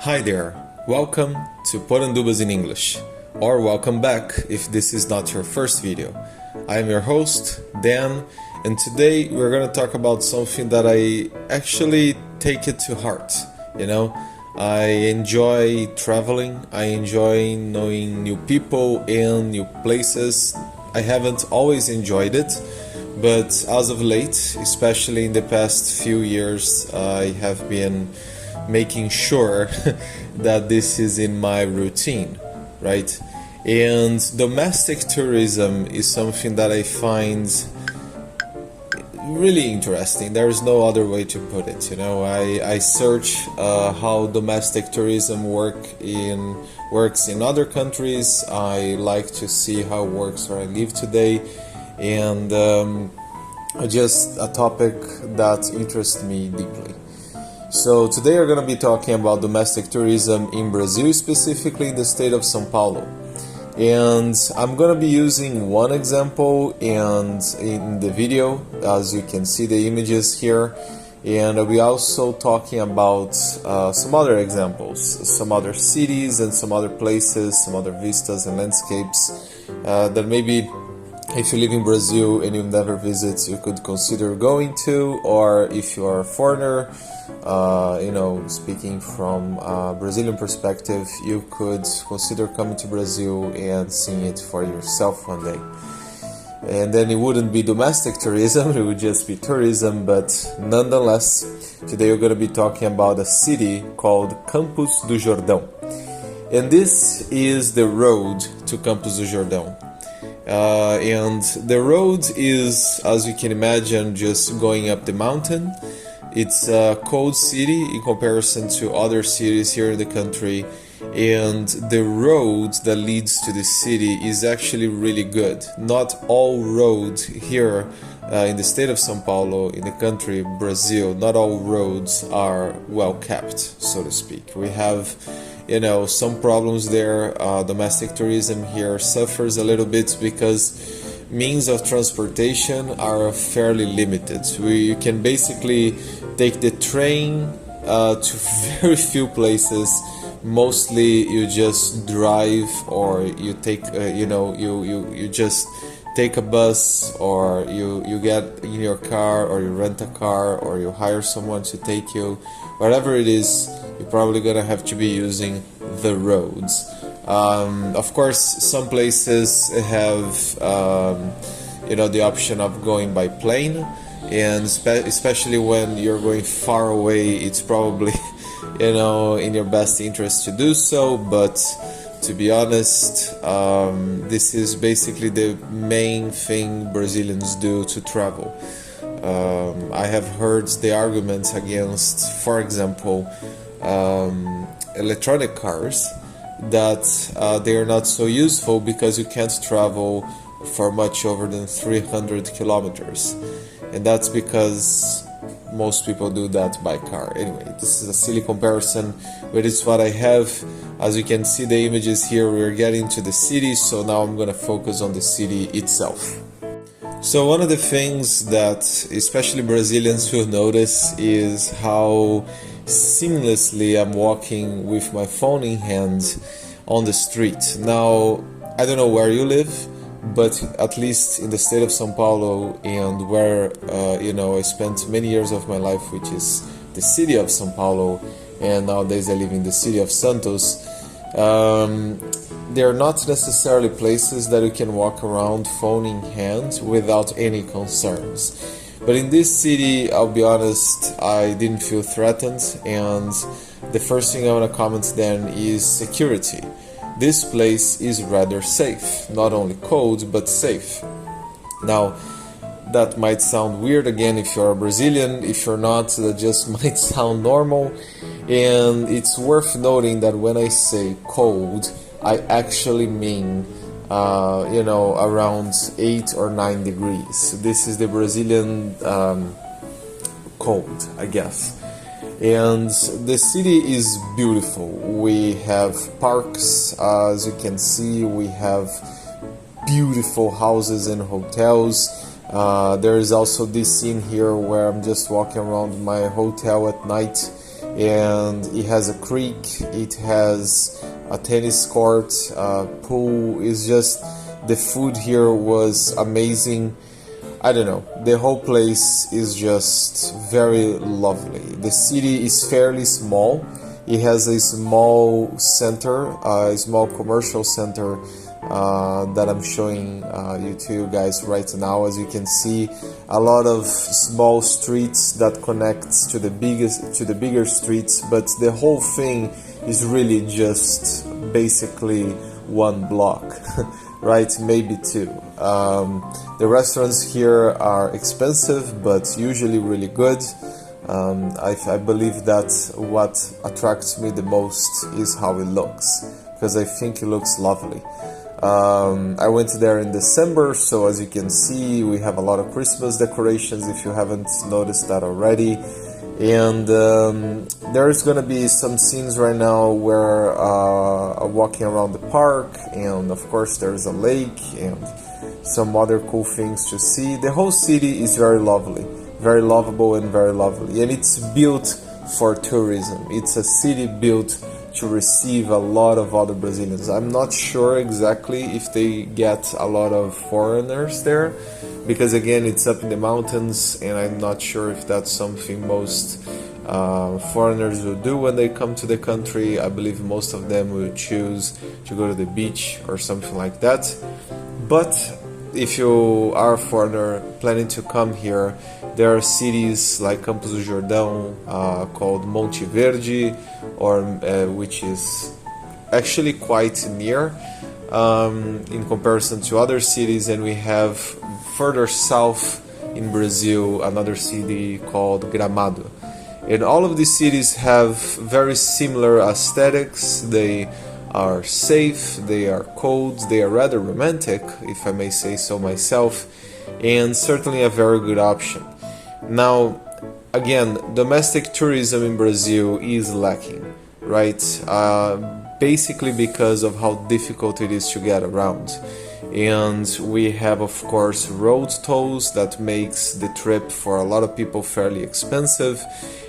Hi there, welcome to Porandubas in English, or welcome back if this is not your first video. I am your host, Dan, and today we're going to talk about something that I actually take it to heart. I enjoy traveling, I enjoy knowing new people and new places. I haven't always enjoyed it, but as of late, especially in the past few years, I have been making sure that this is in my routine, right? And domestic tourism is something that I find really interesting. There is no other way to put it. I search how domestic tourism works in other countries. I like to see how it works where I live today, and just a topic that interests me deeply. So today we're going to be talking about domestic tourism in Brazil, specifically in the state of São Paulo. And I'm going to be using one example and in the video, as you can see the images here. And I'll be also talking about some other examples, some other cities and some other places, some other vistas and landscapes that maybe if you live in Brazil and you've never visited, you could consider going to, or if you are a foreigner, speaking from a Brazilian perspective, you could consider coming to Brazil and seeing it for yourself one day. And then it wouldn't be domestic tourism, it would just be tourism, but nonetheless, today we're going to be talking about a city called Campos do Jordão. And this is the road to Campos do Jordão. And the road is, as you can imagine, just going up the mountain. It's a cold city in comparison to other cities here in the country, and the road that leads to the city is actually really good. Not all roads here in the state of São Paulo, in the country, Brazil, not all roads are well kept, so to speak. We have some problems there. Domestic tourism here suffers a little bit because means of transportation are fairly limited. You can basically take the train to very few places. Mostly you just drive, or you take you just take a bus, or you get in your car, or you rent a car, or you hire someone to take you. Whatever it is, you're probably gonna have to be using the roads. Of course, some places have the option of going by plane, and especially when you're going far away, it's probably in your best interest to do so. But to be honest, this is basically the main thing Brazilians do to travel. I have heard the arguments against, for example, electronic cars, that they are not so useful because you can't travel for much over than 300 kilometers, and that's because most people do that by car. Anyway, this is a silly comparison, but it's what I have. As you can see the images here, we're getting to the city, so now I'm going to focus on the city itself. So one of the things that especially Brazilians will notice is how seamlessly I'm walking with my phone in hand on the street. Now, I don't know where you live, but at least in the state of São Paulo, and where I spent many years of my life, which is the city of São Paulo, and nowadays I live in the city of Santos, they are not necessarily places that you can walk around phone in hand without any concerns. But in this city, I'll be honest, I didn't feel threatened, and the first thing I want to comment then is security. This place is rather safe, not only cold, but safe. Now, that might sound weird again if you're a Brazilian. If you're not, that just might sound normal. And it's worth noting that when I say cold, I actually mean around 8 or 9 degrees. So this is the Brazilian cold, I guess. And the city is beautiful. We have parks, as you can see. We have beautiful houses and hotels. There is also this scene here where I'm just walking around my hotel at night, and it has a creek, it has a tennis court, pool. Is just, the food here was amazing. I don't know, the whole place is just very lovely. The city is fairly small. It has a small center, a small commercial center that I'm showing you to you guys right now. As you can see, a lot of small streets that connects to the bigger streets, but the whole thing is really just basically one block. Right, maybe two. The restaurants here are expensive, but usually really good. I believe that what attracts me the most is how it looks, because I think it looks lovely. I went there in December, so as you can see, we have a lot of Christmas decorations, if you haven't noticed that already. And there's gonna be some scenes right now where I'm walking around the park, and of course there's a lake and some other cool things to see. The whole city is very lovely, very lovable and very lovely, and it's built for tourism. It's a city built to receive a lot of other Brazilians. I'm not sure exactly if they get a lot of foreigners there, because again, it's up in the mountains, and I'm not sure if that's something most foreigners will do when they come to the country. I believe most of them will choose to go to the beach or something like that. But if you are a foreigner planning to come here, there are cities like Campos do Jordão, called Monte Verde, or which is actually quite near in comparison to other cities, and we have further south in Brazil another city called Gramado. And all of these cities have very similar aesthetics. They are safe, they are cold, they are rather romantic, if I may say so myself, and certainly a very good option. Now, again, domestic tourism in Brazil is lacking, right? Basically because of how difficult it is to get around. And we have, of course, road tolls that makes the trip for a lot of people fairly expensive.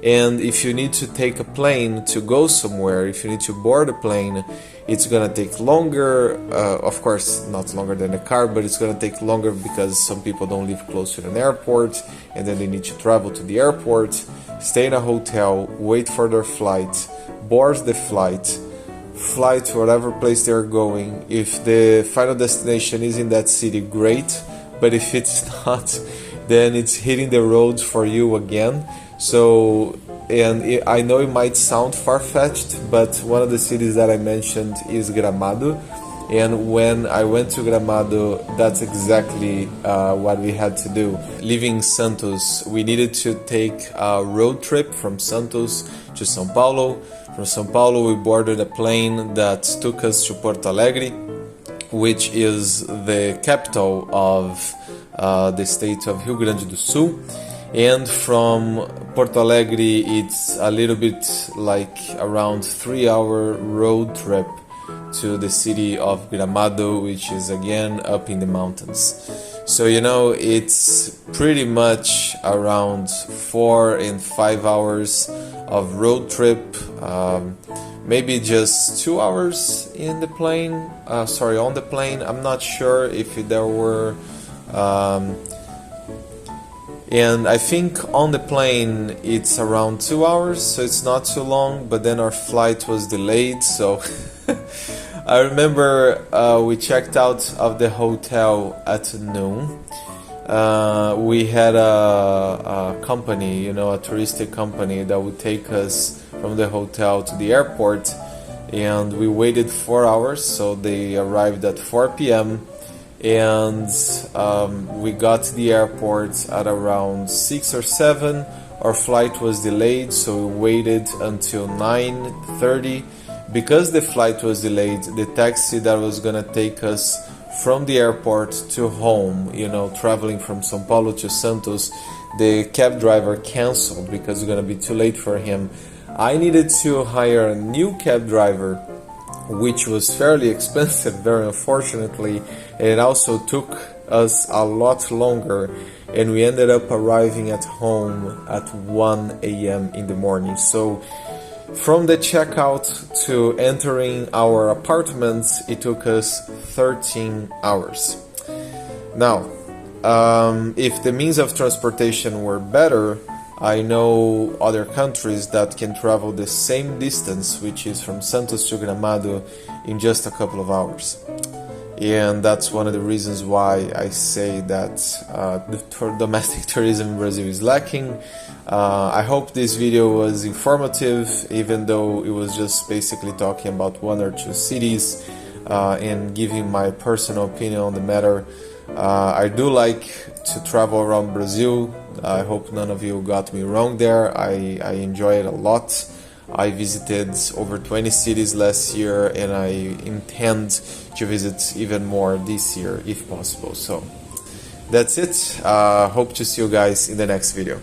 And if you need to take a plane to go somewhere, if you need to board a plane, it's gonna take longer. Of course, not longer than a car, but it's gonna take longer because some people don't live close to an airport, and then they need to travel to the airport, stay in a hotel, wait for their flight, board the flight, fly to whatever place they're going. If the final destination is in that city, great, but if it's not, then it's hitting the roads for you again. So, and I know it might sound far-fetched, but one of the cities that I mentioned is Gramado, and when I went to Gramado, that's exactly what we had to do. Leaving Santos, we needed to take a road trip from Santos to São Paulo. From São Paulo, we boarded a plane that took us to Porto Alegre, which is the capital of the state of Rio Grande do Sul. And from Porto Alegre, it's a little bit like around 3-hour road trip to the city of Gramado, which is again up in the mountains. So, you know, it's pretty much around 4 and 5 hours of road trip, maybe just 2 hours in the plane, on the plane. I'm not sure if there were, and I think on the plane it's around 2 hours, so it's not too long, but then our flight was delayed, so I remember we checked out of the hotel at noon. We had a company, you know, a touristic company that would take us from the hotel to the airport, and we waited 4 hours, so they arrived at 4 p.m. and we got to the airport at around 6 or 7. Our flight was delayed, so we waited until 9:30. Because the flight was delayed, the taxi that was gonna take us from the airport to home, you know, traveling from São Paulo to Santos, the cab driver canceled because it's gonna be too late for him. I needed to hire a new cab driver, which was fairly expensive, very unfortunately, and it also took us a lot longer. and we ended up arriving at home at 1 a.m. in the morning. So from the checkout to entering our apartments, it took us 13 hours. Now, if the means of transportation were better, I know other countries that can travel the same distance, which is from Santos to Gramado, in just a couple of hours. And that's one of the reasons why I say that the domestic tourism in Brazil is lacking. I hope this video was informative, even though it was just basically talking about one or two cities and giving my personal opinion on the matter. I do like to travel around Brazil. I hope none of you got me wrong there. I enjoy it a lot. I visited over 20 cities last year, and I intend to visit even more this year if possible. So that's it. Hope to see you guys in the next video.